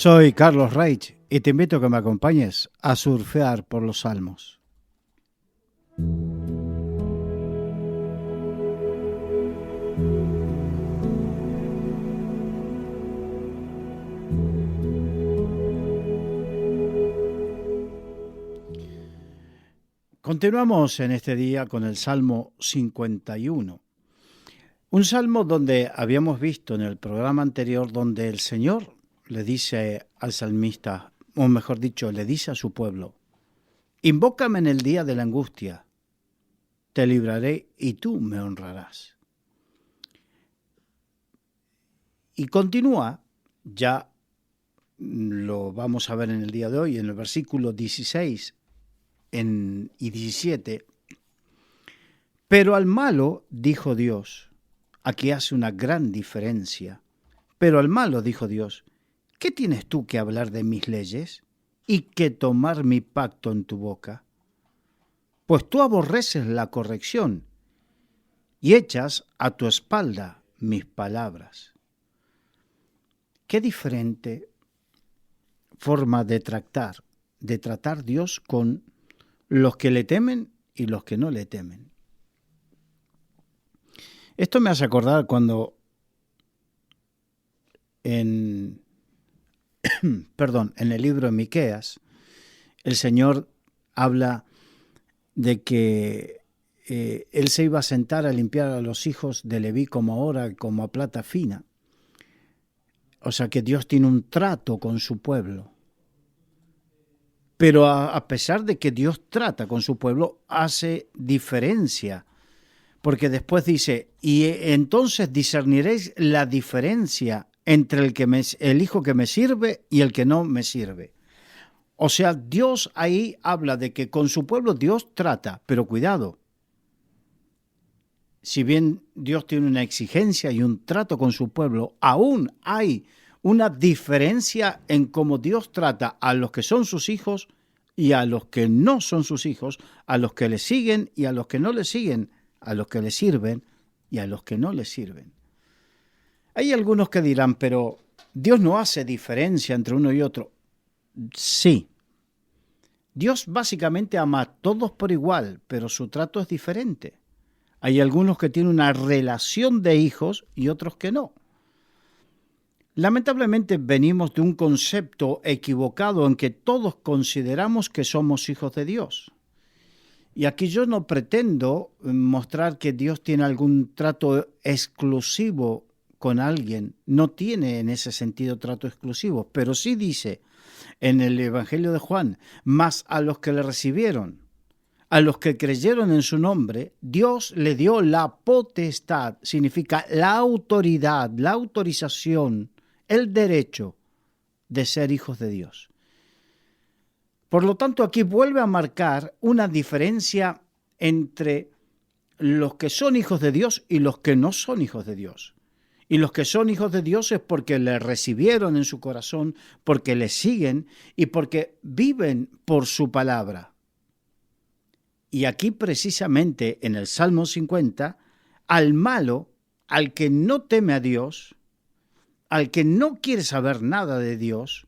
Soy Carlos Reich y te invito a que me acompañes a surfear por los salmos. Continuamos en este día con el Salmo 51. Un salmo donde habíamos visto en el programa anterior donde el Señor le dice al salmista, o mejor dicho, le dice a su pueblo, invócame en el día de la angustia, te libraré y tú me honrarás. Y continúa, ya lo vamos a ver en el día de hoy, en el versículo 16 y 17, pero al malo dijo Dios, aquí hace una gran diferencia, pero al malo dijo Dios, ¿qué tienes tú que hablar de mis leyes y que tomar mi pacto en tu boca? Pues tú aborreces la corrección y echas a tu espalda mis palabras. Qué diferente forma de tratar Dios con los que le temen y los que no le temen. Esto me hace acordar cuando en el libro de Miqueas, el Señor habla de que Él se iba a sentar a limpiar a los hijos de Leví como a oro, como a plata fina. O sea que Dios tiene un trato con su pueblo. Pero a pesar de que Dios trata con su pueblo, hace diferencia. Porque después dice, y entonces discerniréis la diferencia entre el hijo que me sirve y el que no me sirve. O sea, Dios ahí habla de que con su pueblo Dios trata, pero cuidado. Si bien Dios tiene una exigencia y un trato con su pueblo, aún hay una diferencia en cómo Dios trata a los que son sus hijos y a los que no son sus hijos, a los que le siguen y a los que no le siguen, a los que le sirven y a los que no le sirven. Hay algunos que dirán, pero Dios no hace diferencia entre uno y otro. Sí. Dios básicamente ama a todos por igual, pero su trato es diferente. Hay algunos que tienen una relación de hijos y otros que no. Lamentablemente venimos de un concepto equivocado en que todos consideramos que somos hijos de Dios. Y aquí yo no pretendo mostrar que Dios tiene algún trato exclusivo con alguien. No tiene en ese sentido trato exclusivo, pero sí dice en el Evangelio de Juan, mas a los que le recibieron, a los que creyeron en su nombre, Dios le dio la potestad, significa la autoridad, la autorización, el derecho de ser hijos de Dios. Por lo tanto, aquí vuelve a marcar una diferencia entre los que son hijos de Dios y los que no son hijos de Dios. Y los que son hijos de Dios es porque le recibieron en su corazón, porque le siguen y porque viven por su palabra. Y aquí precisamente en el Salmo 50, al malo, al que no teme a Dios, al que no quiere saber nada de Dios,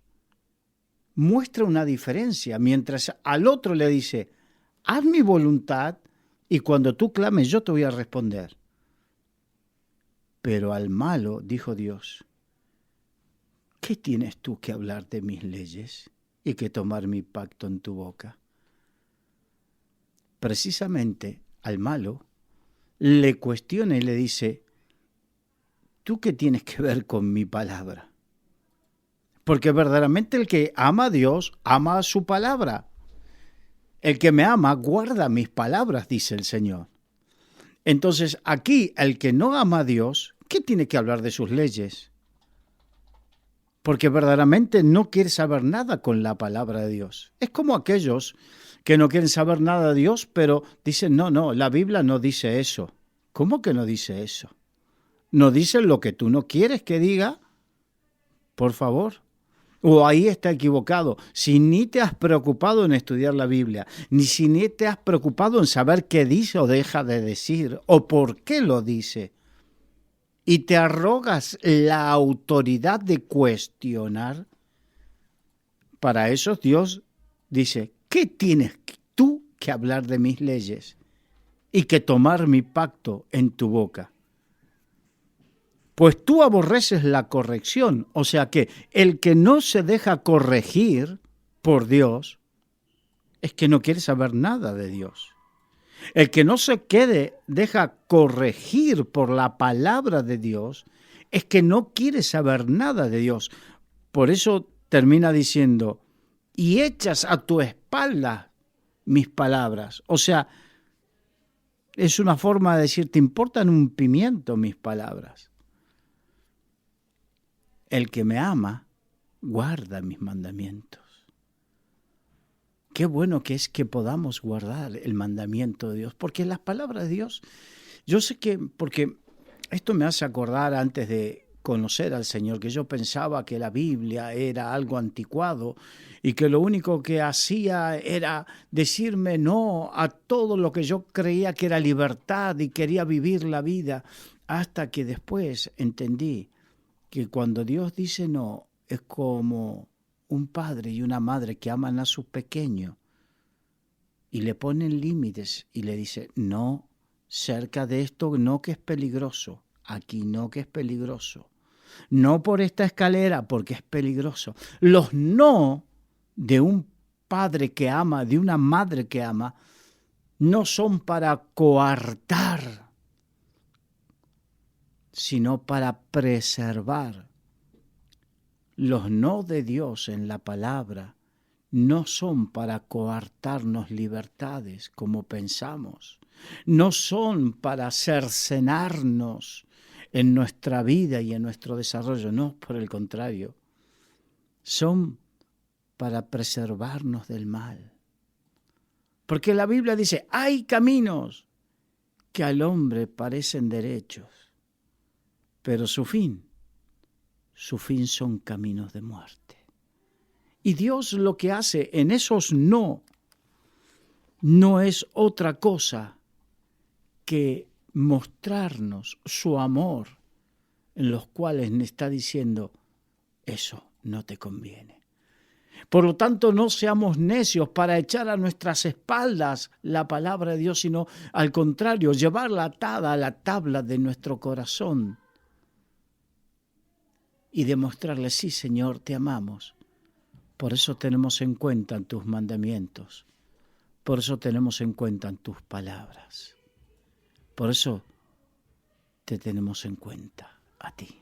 muestra una diferencia, mientras al otro le dice, haz mi voluntad y cuando tú clames yo te voy a responder. Pero al malo, dijo Dios, ¿qué tienes tú que hablar de mis leyes y que tomar mi pacto en tu boca? Precisamente al malo le cuestiona y le dice, ¿tú qué tienes que ver con mi palabra? Porque verdaderamente el que ama a Dios, ama a su palabra. El que me ama, guarda mis palabras, dice el Señor. Entonces, aquí, el que no ama a Dios, ¿qué tiene que hablar de sus leyes? Porque verdaderamente no quiere saber nada con la palabra de Dios. Es como aquellos que no quieren saber nada de Dios, pero dicen, no, la Biblia no dice eso. ¿Cómo que no dice eso? ¿No dice lo que tú no quieres que diga? Por favor. O ahí está equivocado. Si ni te has preocupado en estudiar la Biblia, ni te has preocupado en saber qué dice o deja de decir, o por qué lo dice, y te arrogas la autoridad de cuestionar, para eso Dios dice, ¿qué tienes tú que hablar de mis leyes y que tomar mi pacto en tu boca? Pues tú aborreces la corrección, o sea que el que no se deja corregir por Dios es que no quiere saber nada de Dios. El que no se deja corregir por la palabra de Dios es que no quiere saber nada de Dios. Por eso termina diciendo, y echas a tu espalda mis palabras. O sea, es una forma de decir, te importan un pimiento mis palabras. El que me ama, guarda mis mandamientos. Qué bueno que es que podamos guardar el mandamiento de Dios, porque las palabras de Dios, yo sé que, porque esto me hace acordar antes de conocer al Señor, que yo pensaba que la Biblia era algo anticuado y que lo único que hacía era decirme no a todo lo que yo creía que era libertad y quería vivir la vida, hasta que después entendí que cuando Dios dice no, es como un padre y una madre que aman a su pequeño y le ponen límites y le dice, no, cerca de esto no, que es peligroso, aquí no, que es peligroso, no por esta escalera porque es peligroso. Los no de un padre que ama, de una madre que ama, no son para coartar, sino para preservar. Los no de Dios en la palabra no son para coartarnos libertades como pensamos, no son para cercenarnos en nuestra vida y en nuestro desarrollo, no, por el contrario, son para preservarnos del mal. Porque la Biblia dice, hay caminos que al hombre parecen derechos, pero su fin son caminos de muerte. Y Dios lo que hace en esos no es otra cosa que mostrarnos su amor, en los cuales me está diciendo, eso no te conviene. Por lo tanto, no seamos necios para echar a nuestras espaldas la palabra de Dios, sino al contrario, llevarla atada a la tabla de nuestro corazón y demostrarle, sí, Señor, te amamos. Por eso tenemos en cuenta tus mandamientos. Por eso tenemos en cuenta tus palabras. Por eso te tenemos en cuenta a ti.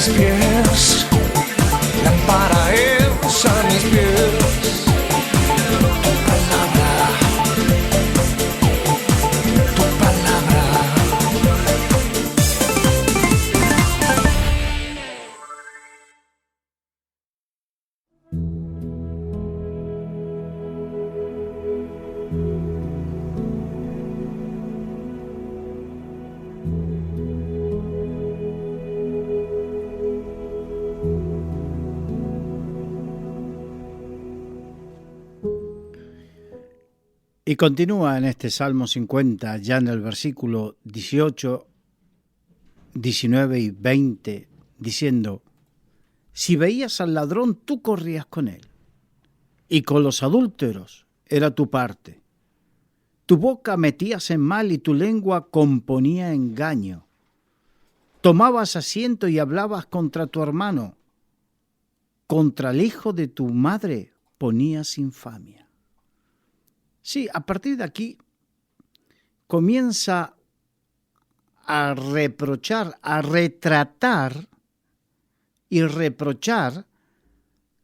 mis pies, lámpara es a mis pies, tu palabra. Y continúa en este Salmo 50, ya en el versículo 18, 19 y 20, diciendo: si veías al ladrón, tú corrías con él, y con los adúlteros era tu parte. Tu boca metías en mal y tu lengua componía engaño. Tomabas asiento y hablabas contra tu hermano. Contra el hijo de tu madre ponías infamia. Sí, a partir de aquí comienza a reprochar, a retratar y reprochar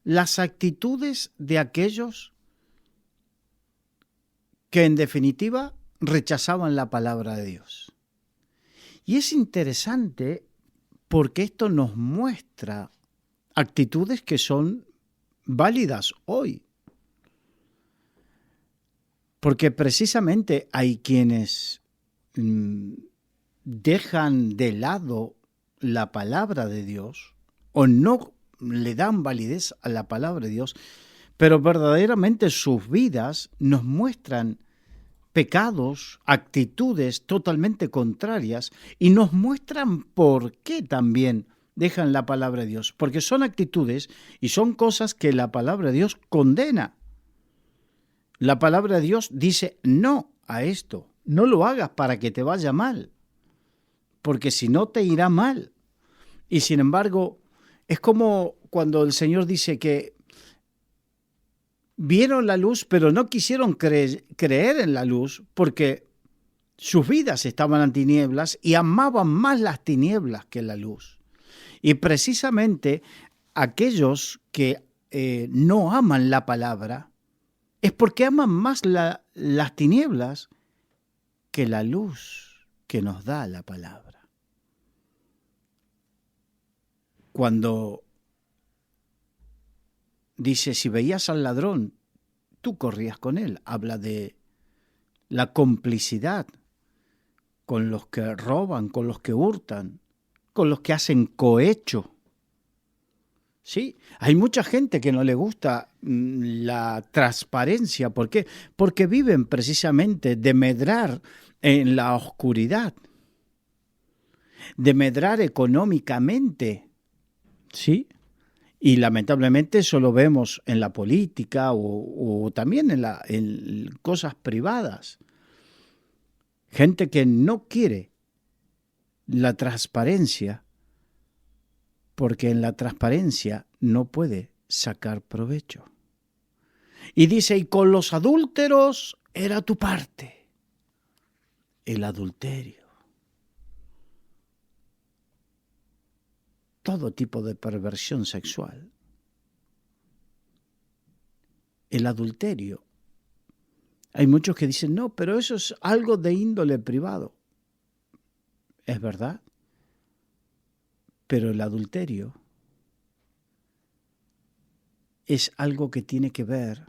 las actitudes de aquellos que en definitiva rechazaban la palabra de Dios. Y es interesante porque esto nos muestra actitudes que son válidas hoy. Porque precisamente hay quienes dejan de lado la palabra de Dios o no le dan validez a la palabra de Dios, pero verdaderamente sus vidas nos muestran pecados, actitudes totalmente contrarias y nos muestran por qué también dejan la palabra de Dios, porque son actitudes y son cosas que la palabra de Dios condena. La palabra de Dios dice no a esto, no lo hagas para que te vaya mal, porque si no te irá mal. Y sin embargo, es como cuando el Señor dice que vieron la luz, pero no quisieron creer en la luz porque sus vidas estaban en tinieblas y amaban más las tinieblas que la luz. Y precisamente aquellos que no aman la palabra es porque aman más las tinieblas que la luz que nos da la palabra. Cuando dice, si veías al ladrón, tú corrías con él. Habla de la complicidad con los que roban, con los que hurtan, con los que hacen cohecho. Sí, hay mucha gente que no le gusta la transparencia. ¿Por qué? Porque viven precisamente de medrar en la oscuridad, de medrar económicamente, ¿sí? Y lamentablemente eso lo vemos en la política o también en cosas privadas. Gente que no quiere la transparencia porque en la transparencia no puede sacar provecho. Y dice, y con los adúlteros era tu parte, el adulterio. Todo tipo de perversión sexual. El adulterio. Hay muchos que dicen, no, pero eso es algo de índole privado. Es verdad. Pero el adulterio es algo que tiene que ver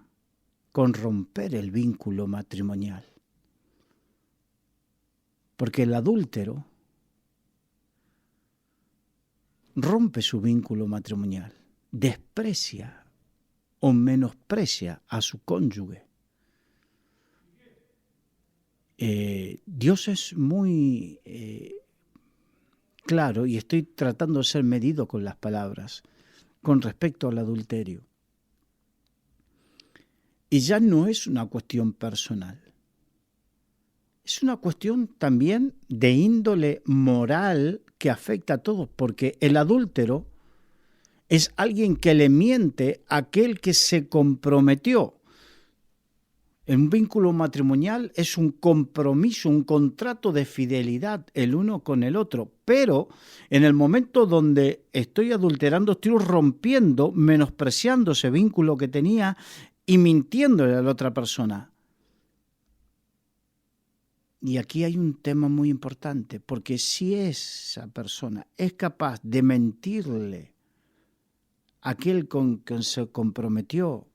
con romper el vínculo matrimonial. Porque el adúltero rompe su vínculo matrimonial, desprecia o menosprecia a su cónyuge. Dios es muy claro, y estoy tratando de ser medido con las palabras, con respecto al adulterio. Y ya no es una cuestión personal. Es una cuestión también de índole moral que afecta a todos, porque el adúltero es alguien que le miente a aquel que se comprometió. Un vínculo matrimonial es un compromiso, un contrato de fidelidad el uno con el otro. Pero en el momento donde estoy adulterando, estoy rompiendo, menospreciando ese vínculo que tenía y mintiéndole a la otra persona. Y aquí hay un tema muy importante, porque si esa persona es capaz de mentirle a aquel con quien se comprometió,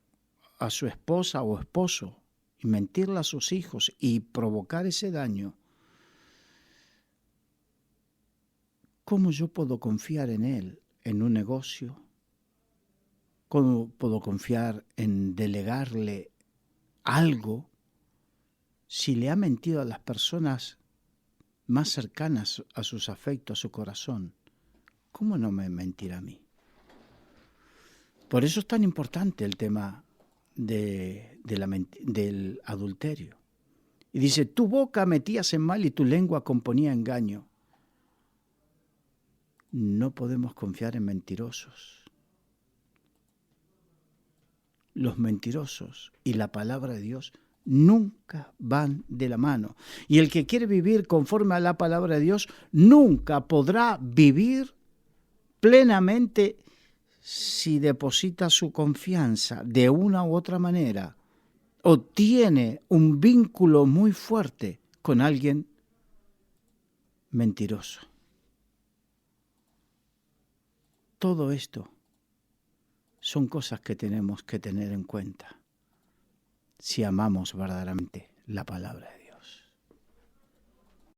a su esposa o esposo, y mentirle a sus hijos y provocar ese daño, ¿cómo yo puedo confiar en él en un negocio? ¿Cómo puedo confiar en delegarle algo si le ha mentido a las personas más cercanas a sus afectos, a su corazón? ¿Cómo no me mentirá a mí? Por eso es tan importante el tema del adulterio. Y dice, tu boca metías en mal y tu lengua componía engaño. No podemos confiar en mentirosos. Los mentirosos y la palabra de Dios nunca van de la mano. Y el que quiere vivir conforme a la palabra de Dios nunca podrá vivir plenamente si deposita su confianza de una u otra manera o tiene un vínculo muy fuerte con alguien mentiroso. Todo esto son cosas que tenemos que tener en cuenta si amamos verdaderamente la palabra de Dios.